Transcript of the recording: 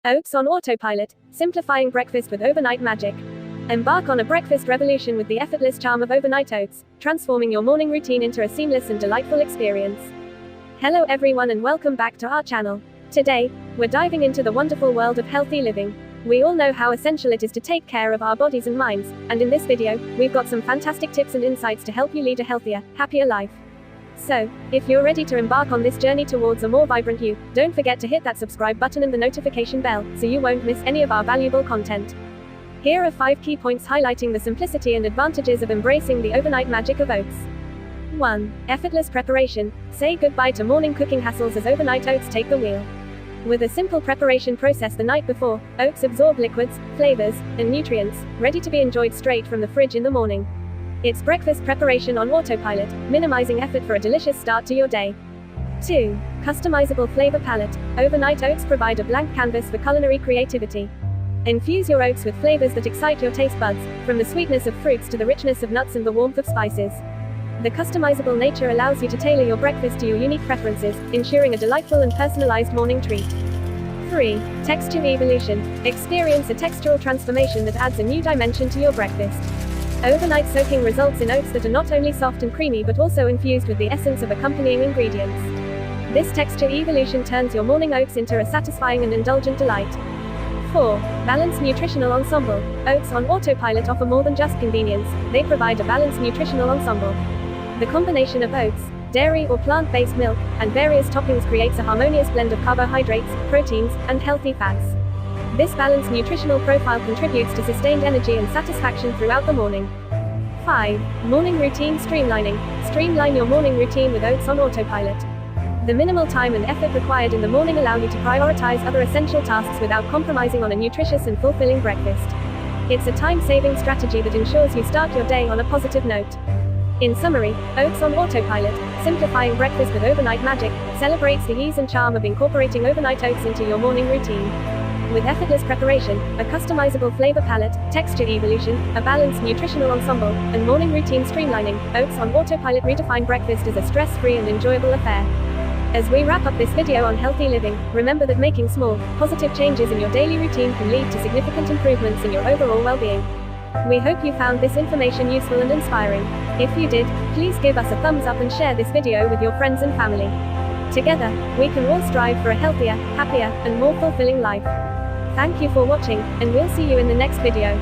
Oats on Autopilot, simplifying breakfast with overnight magic. Embark on a breakfast revolution with the effortless charm of overnight oats, transforming your morning routine into a seamless and delightful experience. Hello everyone and welcome back to our channel. Today, we're diving into the wonderful world of healthy living. We all know how essential it is to take care of our bodies and minds, and in this video, we've got some fantastic tips and insights to help you lead a healthier, happier life. So, if you're ready to embark on this journey towards a more vibrant you, don't forget to hit that subscribe button and the notification bell, so you won't miss any of our valuable content. Here are 5 key points highlighting the simplicity and advantages of embracing the overnight magic of oats. 1. Effortless preparation. Say goodbye to morning cooking hassles as overnight oats take the wheel. With a simple preparation process the night before, oats absorb liquids, flavors, and nutrients, ready to be enjoyed straight from the fridge in the morning. It's breakfast preparation on autopilot, minimizing effort for a delicious start to your day. 2. Customizable flavor palette. Overnight oats provide a blank canvas for culinary creativity. Infuse your oats with flavors that excite your taste buds, from the sweetness of fruits to the richness of nuts and the warmth of spices. The customizable nature allows you to tailor your breakfast to your unique preferences, ensuring a delightful and personalized morning treat. 3. Texture evolution. Experience a textural transformation that adds a new dimension to your breakfast. Overnight soaking results in oats that are not only soft and creamy but also infused with the essence of accompanying ingredients. This texture evolution turns your morning oats into a satisfying and indulgent delight. 4. Balanced nutritional ensemble. Oats on autopilot offer more than just convenience, they provide a balanced nutritional ensemble. The combination of oats, dairy or plant-based milk, and various toppings creates a harmonious blend of carbohydrates, proteins, and healthy fats. This balanced nutritional profile contributes to sustained energy and satisfaction throughout the morning. 5. Morning routine streamlining. Streamline your morning routine with oats on autopilot. The minimal time and effort required in the morning allow you to prioritize other essential tasks without compromising on a nutritious and fulfilling breakfast. It's a time-saving strategy that ensures you start your day on a positive note. In summary, Oats on Autopilot, simplifying breakfast with overnight magic, celebrates the ease and charm of incorporating overnight oats into your morning routine. With effortless preparation, a customizable flavor palette, texture evolution, a balanced nutritional ensemble, and morning routine streamlining, Oats on Autopilot redefine breakfast as a stress-free and enjoyable affair. As we wrap up this video on healthy living, remember that making small, positive changes in your daily routine can lead to significant improvements in your overall well-being. We hope you found this information useful and inspiring. If you did, please give us a thumbs up and share this video with your friends and family. Together, we can all strive for a healthier, happier, and more fulfilling life. Thank you for watching, and we'll see you in the next video.